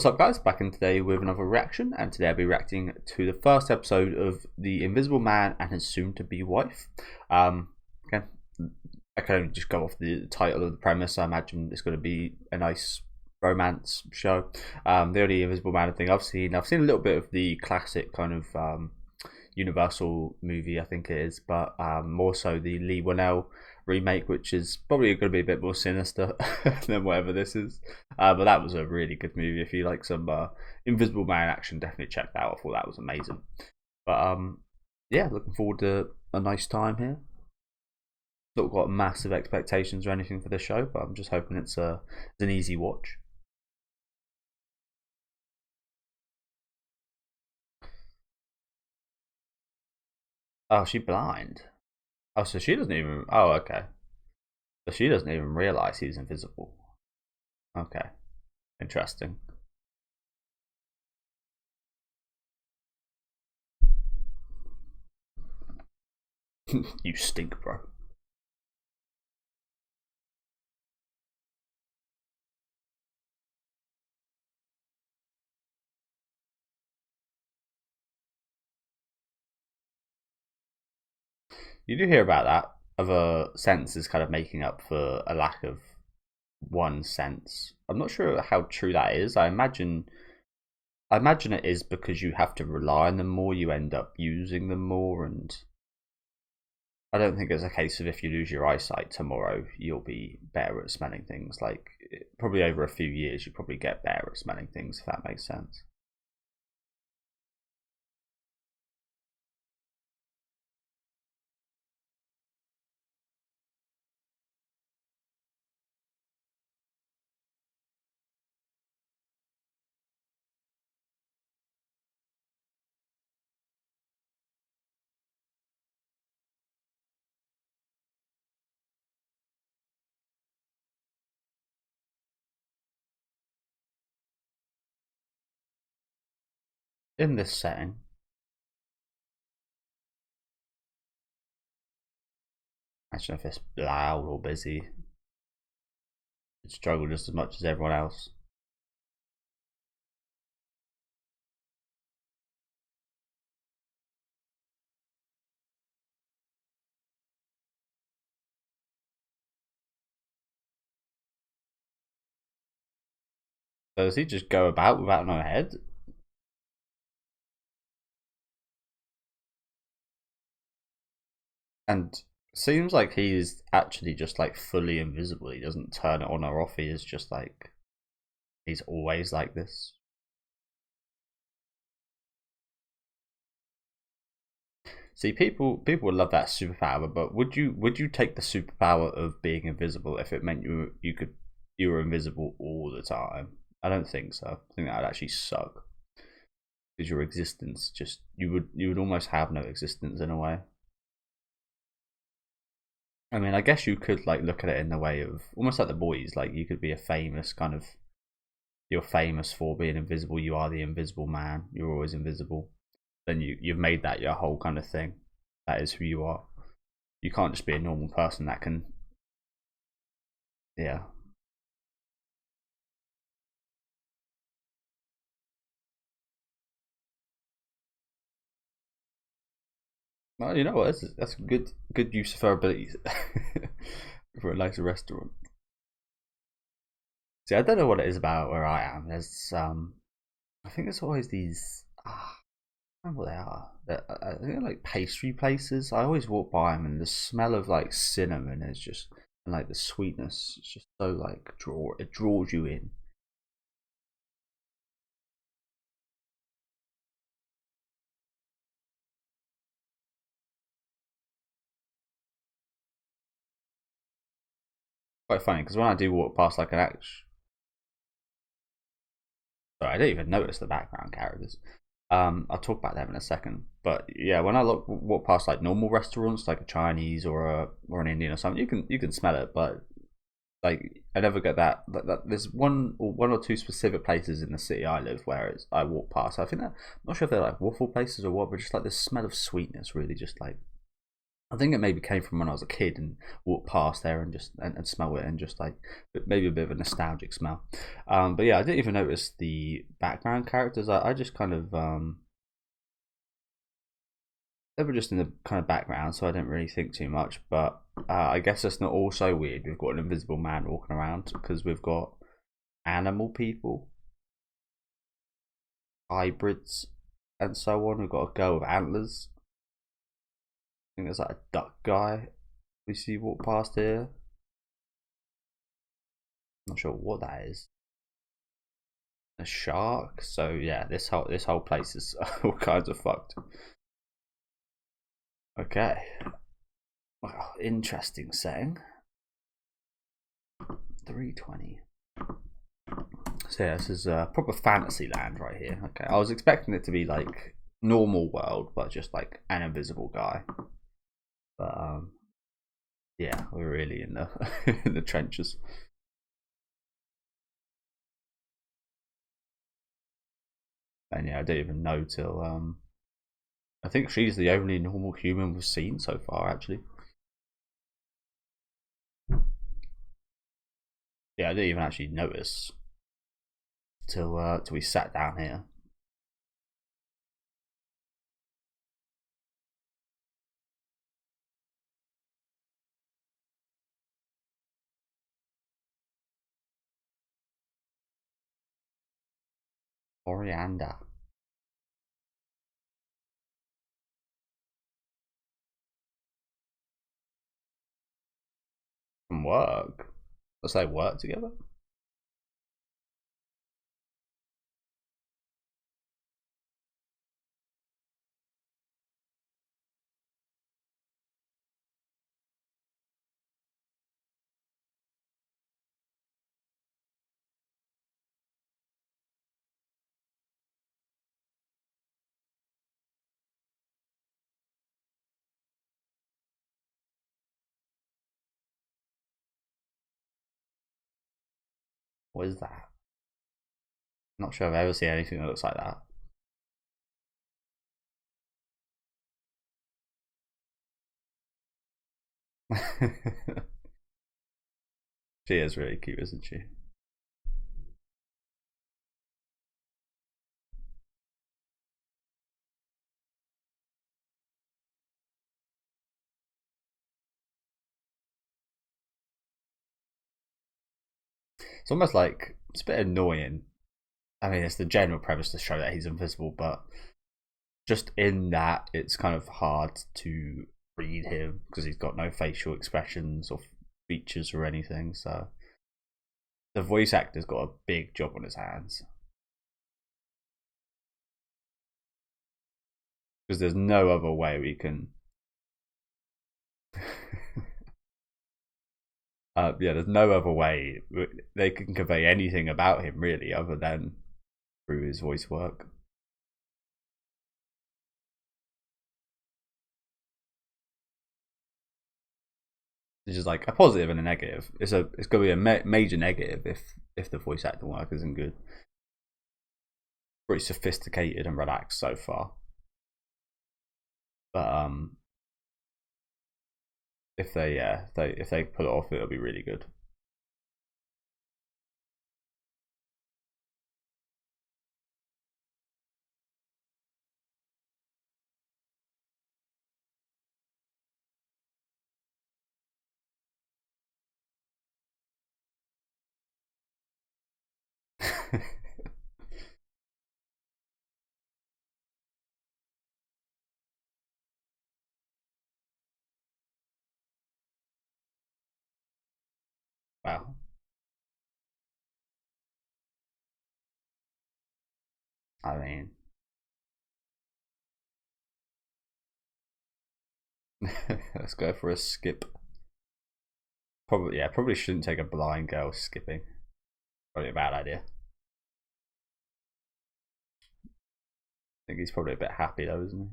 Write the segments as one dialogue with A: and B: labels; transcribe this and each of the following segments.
A: What's up, guys? Back in today with another reaction, and today I'll be reacting to the first episode of The Invisible Man and His Soon-to-Be Wife. Okay, I can only just go off the title of the premise. I imagine it's going to be a nice romance show. The only Invisible Man thing I've seen a little bit of the classic kind of Universal movie, I think it is, but more so the Lee Whannell remake, which is probably going to be a bit more sinister than whatever this is. But that was a really good movie. If you like some Invisible Man action, definitely check that out. I thought that was amazing. But yeah, looking forward to a nice time here. Not got massive expectations or anything for this show, but I'm just hoping it's an easy watch. Oh, she blind. Oh, so she doesn't even. Oh, okay. So she doesn't even realize he's invisible. Okay, interesting. You stink, bro. You do hear about that of a sense is kind of making up for a lack of one sense. I'm not sure how true that is. I imagine it is because you have to rely on them more, you end up using them more, and I don't think it's a case of if you lose your eyesight tomorrow, you'll be better at smelling things. Like, probably over a few years, you probably get better at smelling things, if that makes sense. In this setting, imagine if it's loud or busy, you'd struggle just as much as everyone else. So does he just go about without no head? And seems like he's actually just like fully invisible. He doesn't turn it on or off. He is just like, he's always like this. See, people would love that superpower, but would you take the superpower of being invisible if it meant you were invisible all the time? I don't think so. I think that would actually suck because your existence just you would almost have no existence in a way. I mean, I guess you could like look at it in the way of almost like The Boys. Like, you could be a famous kind of, you're famous for being invisible. You are the invisible man. You're always invisible. Then you've made that your whole kind of thing. That is who you are. You can't just be a normal person that can, yeah. Well, you know what? That's good use of her abilities for a nicer restaurant. See, I don't know what it is about where I am. There's I think there's always these. I don't know what they are. I think they're like pastry places. I always walk by them, and the smell of like cinnamon is just, and like the sweetness, it's just so like it draws you in. Quite funny because when I do walk past like an action, sorry, I don't even notice the background characters. I'll talk about them in a second. But yeah, when I walk past like normal restaurants, like a Chinese or an Indian or something, you can smell it, but like I never get that. There's one or two specific places in the city I live where I walk past. I think that, I'm not sure if they're like waffle places or what, but just like the smell of sweetness really just like I think it maybe came from when I was a kid and walked past there and just and smell it and just like maybe a bit of a nostalgic smell. But yeah, I didn't even notice the background characters. I just kind of they were just in the kind of background, so I didn't really think too much. But I guess that's not all so weird. We've got an invisible man walking around because we've got animal people, hybrids, and so on. We've got a girl with antlers. I think there's like a duck guy we see walk past here. Not sure what that is. A shark. So yeah, this whole place is all kinds of fucked. Okay. Well, interesting setting. 320. So yeah, this is a proper fantasy land right here. Okay, I was expecting it to be like normal world, but just like an invisible guy. But yeah, we're really in the in the trenches. And yeah, I don't even know till I think she's the only normal human we've seen so far, actually. Yeah, I didn't even actually notice till we sat down here. Coriander. From work. Let's say work together. What is that? Not sure I've ever seen anything that looks like that. She is really cute, isn't she? It's almost like it's a bit annoying. I mean, it's the general premise to show that he's invisible, but just in that, it's kind of hard to read him because he's got no facial expressions or features or anything. So the voice actor's got a big job on his hands because there's no other way we can. Yeah, there's no other way they can convey anything about him really, other than through his voice work. It's just like a positive and a negative. It's going to be a major negative if the voice acting work isn't good. Pretty sophisticated and relaxed so far, but if they if they pull it off, it'll be really good. Wow. I mean, let's go for a skip. Probably, yeah, probably shouldn't take a blind girl skipping. Probably a bad idea. I think he's probably a bit happy though, isn't he?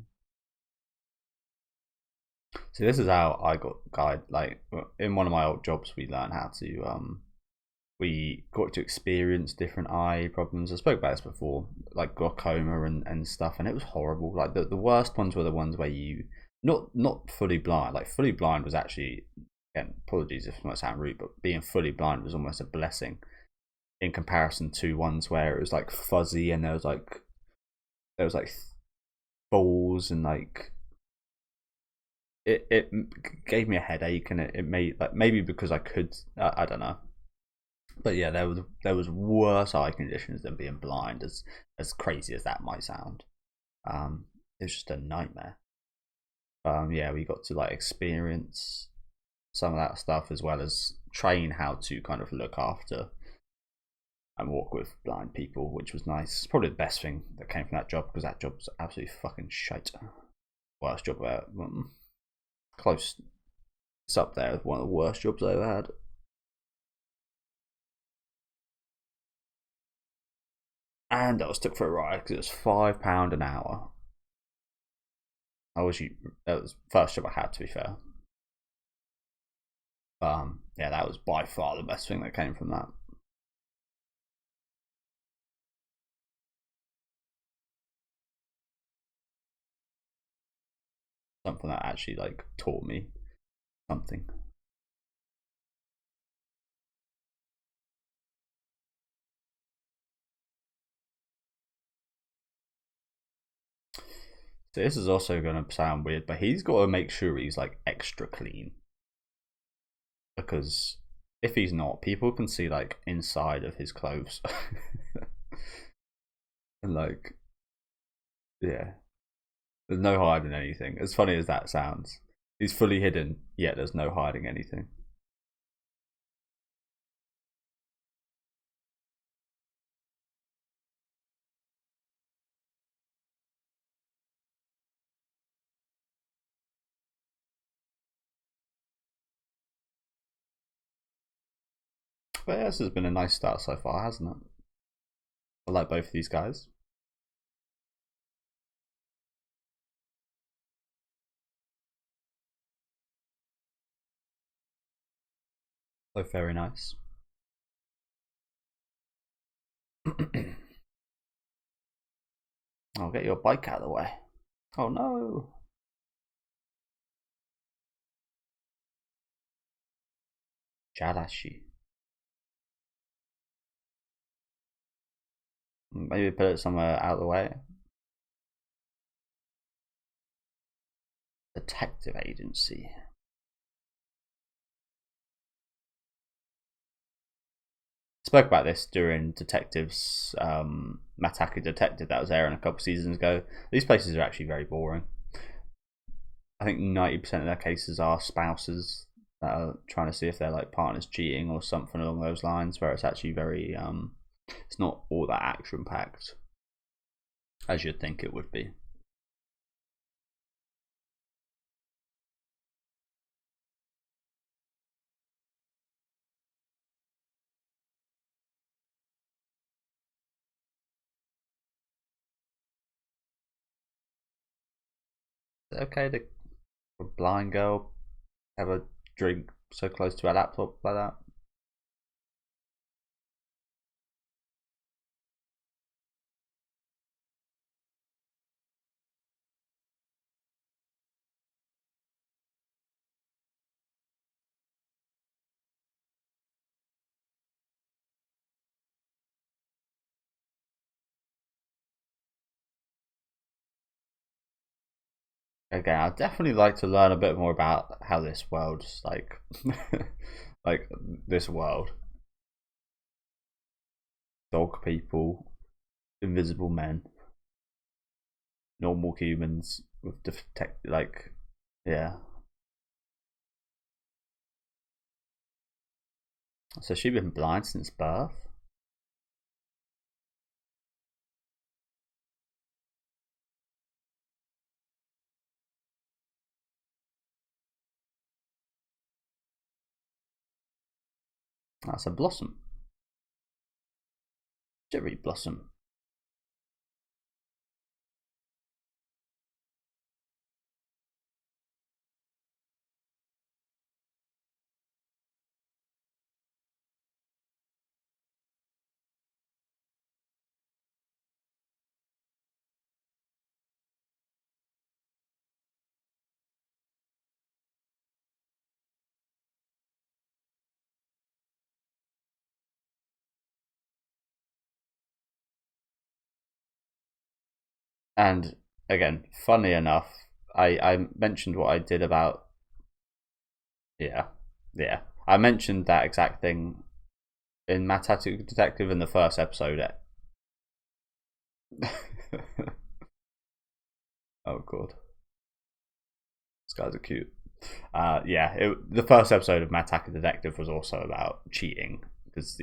A: So this is how I got guide. Like in one of my old jobs, we learned how to we got to experience different eye problems. I spoke about this before, like glaucoma and stuff, and it was horrible. Like the worst ones were the ones where you not fully blind. Like fully blind was actually, again, apologies if it might sound rude, but being fully blind was almost a blessing in comparison to ones where it was like fuzzy and there was like balls and like it gave me a headache, and it made, like, maybe because I could, I don't know, but yeah, there was worse eye conditions than being blind, as crazy as that might sound. It was just a nightmare. Yeah, we got to like experience some of that stuff, as well as train how to kind of look after and walk with blind people, which was nice. Probably the best thing that came from that job, because that job was absolutely fucking shite. Worst job ever. Close. It's up there with one of the worst jobs I ever had. And I was took for a ride because it was £5 an hour. I wish you. That was the first job I had, to be fair. Yeah, that was by far the best thing that came from that. Something that actually like taught me something. So this is also going to sound weird, but he's got to make sure he's like extra clean, because if he's not, people can see like inside of his clothes. And like, yeah, there's no hiding anything. As funny as that sounds, he's fully hidden, yet there's no hiding anything. But yeah, this has been a nice start so far, hasn't it? I like both of these guys. Both very nice. I'll get your bike out of the way. Oh no. Jadashi. Maybe put it somewhere out of the way. Detective agency. Spoke about this during Detectives, Mataki Detective, that was airing a couple seasons ago. These places are actually very boring. I think 90% of their cases are spouses that are trying to see if their like partner's cheating or something along those lines, where it's actually very it's not all that action packed as you'd think it would be. Is it okay to a blind girl have a drink so close to a laptop like that? Again, I'd definitely like to learn a bit more about how this world's like, like this world. Dog people, invisible men, normal humans with detect, like, yeah. So she's been blind since birth. That's a blossom, cherry blossom. And again, funny enough, I mentioned what I did about yeah. I mentioned that exact thing in My Tattoo Detective in the first episode. Oh god, these guys are cute. The first episode of My Tattoo Detective was also about cheating because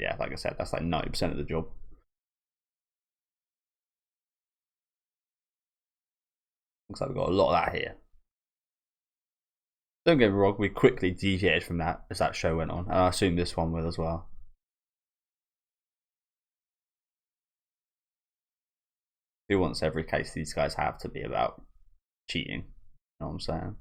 A: yeah, like I said, that's like 90% of the job. Looks like we've got a lot of that here. Don't get me wrong, we quickly deviated from that as that show went on, and I assume this one will as well. Who wants every case these guys have to be about cheating? You know what I'm saying?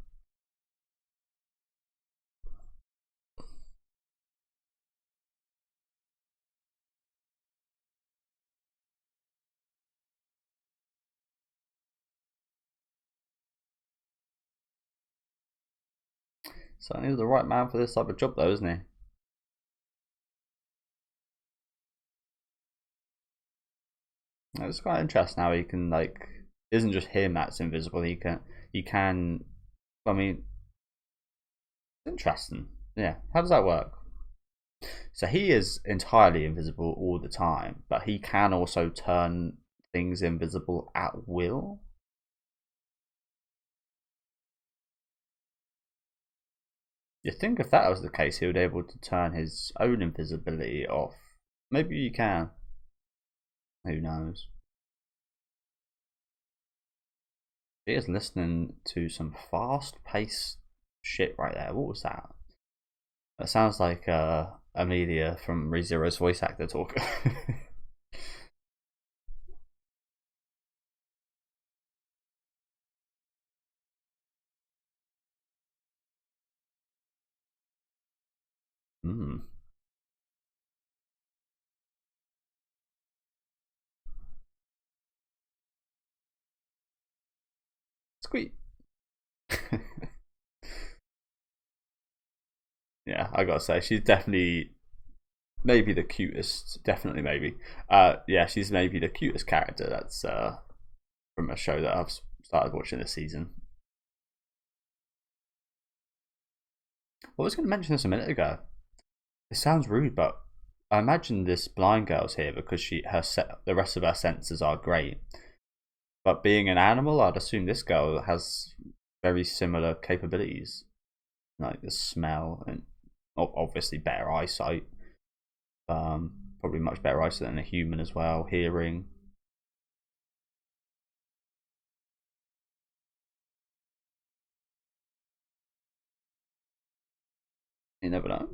A: So he's the right man for this type of job, though, isn't he? It's quite interesting how he can like. It isn't just him that's invisible. He can. He can. I mean, interesting. Yeah. How does that work? So he is entirely invisible all the time, but he can also turn things invisible at will. You think if that was the case, he would be able to turn his own invisibility off. Maybe you can. Who knows? He is listening to some fast-paced shit right there. What was that? That sounds like Amelia from ReZero's voice actor talk. Hmm. Squeak. Yeah, I gotta say, she's definitely maybe the cutest. Definitely, maybe. Yeah, she's maybe the cutest character that's from a show that I've started watching this season. I was going to mention this a minute ago. It sounds rude, but I imagine this blind girl's here because the rest of her senses are great. But being an animal, I'd assume this girl has very similar capabilities, like the smell and obviously better eyesight. Probably much better eyesight than a human as well. Hearing. You never know.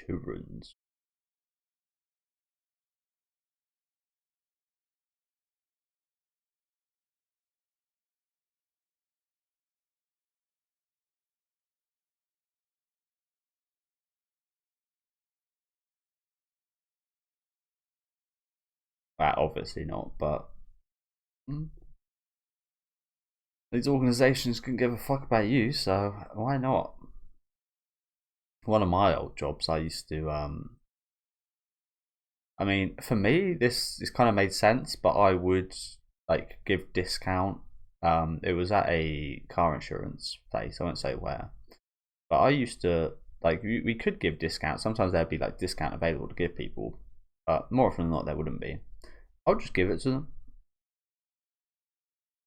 A: Children's. Well, obviously not, but these organizations can give a fuck about you, so why not? One of my old jobs, I used to. I mean, for me, this kind of made sense, but I would like give discount. It was at a car insurance place. I won't say where, but I used to like we could give discount. Sometimes there'd be like discount available to give people, but more often than not, there wouldn't be. I'll just give it to them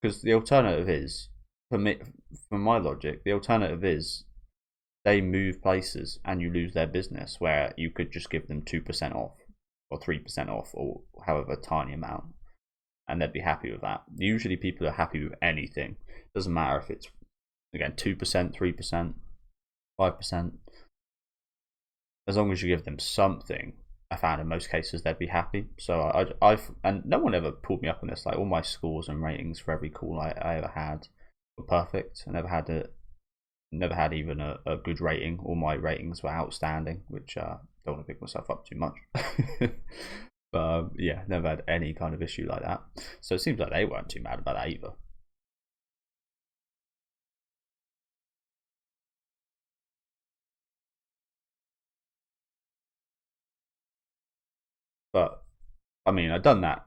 A: because the alternative is, for me, from my logic, the alternative is they move places and you lose their business, where you could just give them 2% off or 3% off or however tiny amount, and they'd be happy with that. Usually, people are happy with anything. Doesn't matter if it's again 2%, 3%, 5%, as long as you give them something. I found in most cases they'd be happy. So and no one ever pulled me up on this. Like all my scores and ratings for every call I ever had were perfect. I never had even a good rating. All my ratings were outstanding, which don't want to pick myself up too much. But yeah, never had any kind of issue like that. So it seems like they weren't too mad about that either. But I mean, I'd done that.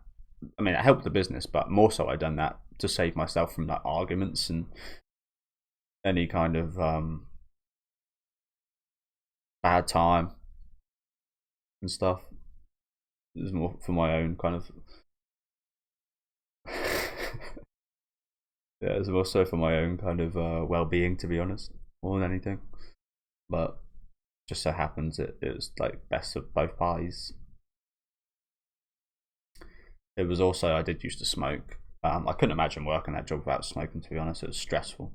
A: I mean, it helped the business, but more so, I'd done that to save myself from like arguments and any kind of bad time and stuff. It was more for my own kind of. Yeah, it was more so for my own kind of well-being, to be honest, more than anything. But just so happens it was like best of both parties. It was also, I did used to smoke. I couldn't imagine working that job without smoking, to be honest. It was stressful.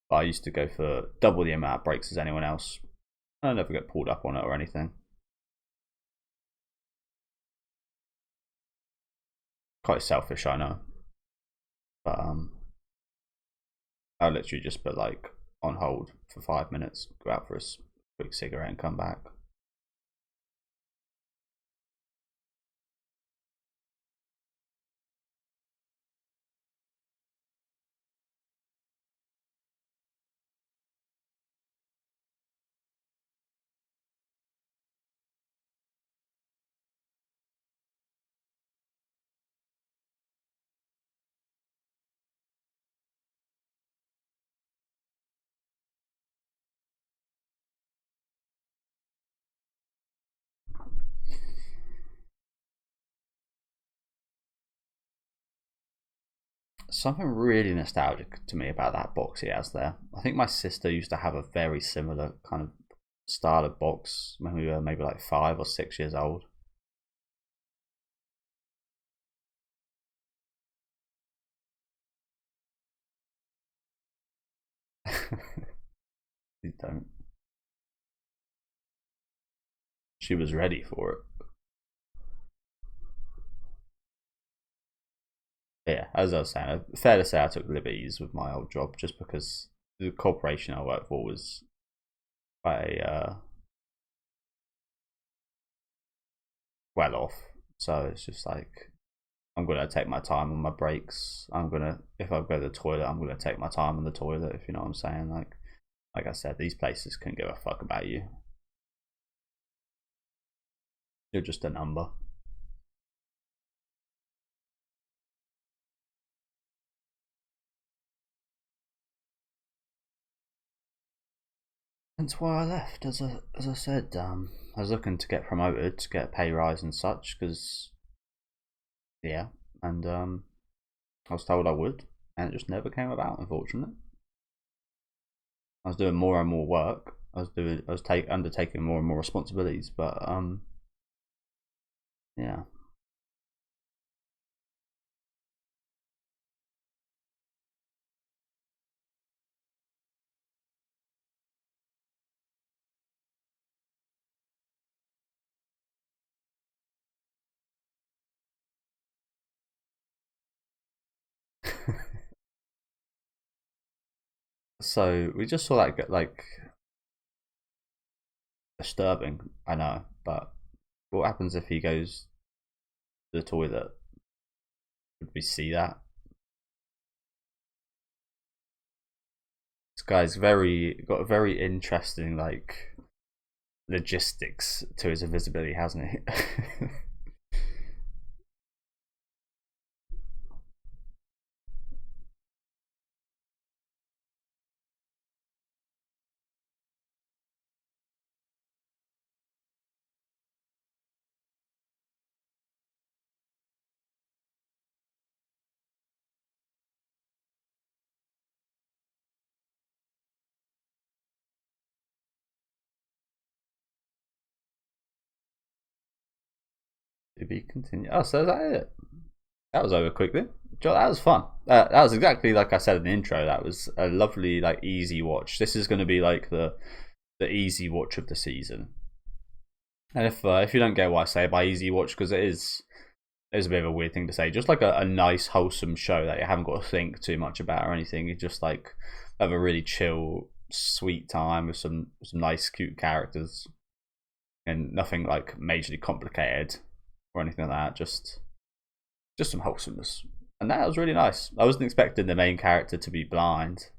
A: But I used to go for double the amount of breaks as anyone else. I never get pulled up on it or anything. Quite selfish, I know. But I literally just put like on hold for 5 minutes, go out for a quick cigarette and come back. Something really nostalgic to me about that box he has there. I think my sister used to have a very similar kind of style of box when we were maybe like 5 or 6 years old. You don't. She was ready for it. But yeah, as I was saying, fair to say I took liberties with my old job just because the corporation I worked for was quite well off. So it's just like I'm gonna take my time on my breaks. If I go to the toilet, I'm gonna take my time on the toilet. If you know what I'm saying, like I said, these places couldn't give a fuck about you. You're just a number. That's why I left. As I said, I was looking to get promoted, to get a pay rise and such, because yeah, and I was told I would, and it just never came about. Unfortunately, I was doing more and more work. I was undertaking more and more responsibilities, but yeah. So we just saw that get like disturbing. I know, but what happens if he goes to the toilet? Would we see that? This guy's very got a very interesting like logistics to his invisibility, hasn't he? To be continued. Oh, so is that it? That was over quickly. That was fun. That was exactly like I said in the intro. That was a lovely, like, easy watch. This is going to be like the easy watch of the season. And if you don't get what I say by easy watch, because it is a bit of a weird thing to say, just like a nice wholesome show that you haven't got to think too much about or anything. You just like have a really chill, sweet time with some nice, cute characters, and nothing like majorly complicated or anything like that. Just some wholesomeness, and that was really nice. I wasn't expecting the main character to be blind,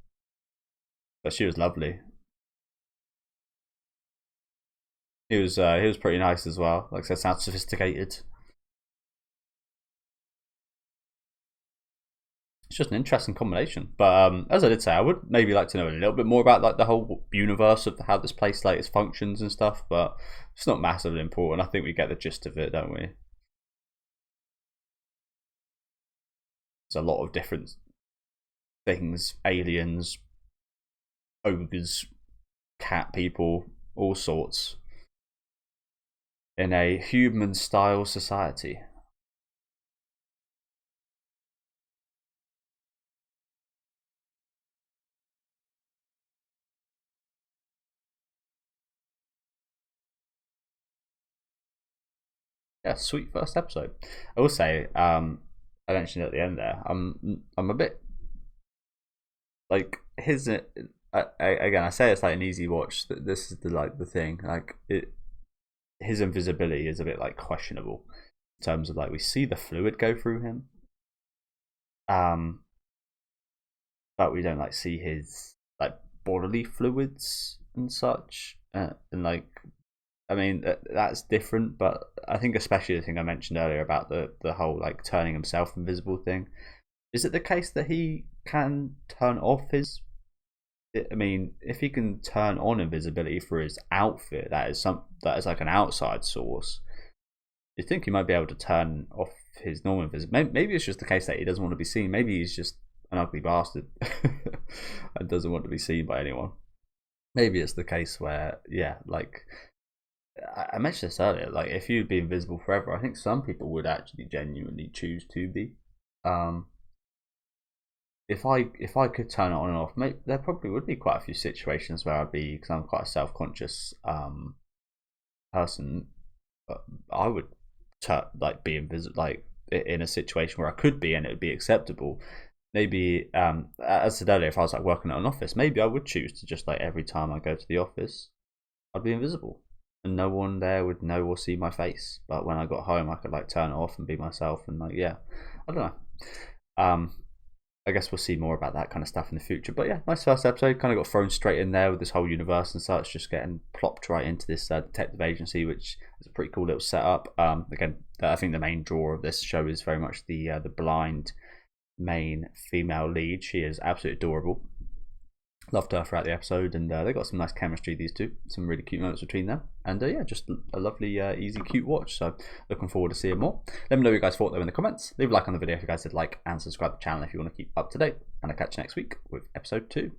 A: but she was lovely. He was pretty nice as well. Like I said, sounds sophisticated. It's just an interesting combination. But as I did say, I would maybe like to know a little bit more about like the whole universe of how this place like its functions and stuff. But it's not massively important. I think we get the gist of it, don't we? There's a lot of different things: aliens, ogres, cat people, all sorts, in a human-style society. Yeah, sweet first episode. I will say, I mentioned at the end there, I'm a bit like his. Again, I say it's like an easy watch. This is the thing. Like his invisibility is a bit like questionable in terms of like we see the fluid go through him, um, but we don't like see his like bodily fluids and such, and like I mean that's different, but I think especially the thing I mentioned earlier about the whole like turning himself invisible thing. Is it the case that he can turn off his? I mean, if he can turn on invisibility for his outfit, that is like an outside source. You think he might be able to turn off his normal invisibility? Maybe it's just the case that he doesn't want to be seen. Maybe he's just an ugly bastard and doesn't want to be seen by anyone. Maybe it's the case where, yeah, like I mentioned this earlier, like if you'd be invisible forever, I think some people would actually genuinely choose to be. Um, if I could turn it on and off, there probably would be quite a few situations where I'd be, because I'm quite a self-conscious person. But I would like be invisible, like in a situation where I could be and it would be acceptable. Maybe as I said earlier, if I was like working at an office, maybe I would choose to just like every time I go to the office, I'd be invisible and no one there would know or see my face. But when I got home, I could like turn it off and be myself, and like yeah, I don't know. I guess we'll see more about that kind of stuff in the future. But yeah, nice first episode. Kind of got thrown straight in there with this whole universe and such, just getting plopped right into this detective agency, which is a pretty cool little setup. Again, I think the main draw of this show is very much the blind main female lead. She is absolutely adorable. Loved her throughout the episode, and they got some nice chemistry, these two. Some really cute moments between them, and yeah, just a lovely, easy, cute watch. So looking forward to seeing more. Let me know what you guys thought though in the comments. Leave a like on the video if you guys did like, and subscribe to the channel if you want to keep up to date. And I'll catch you next week with episode 2.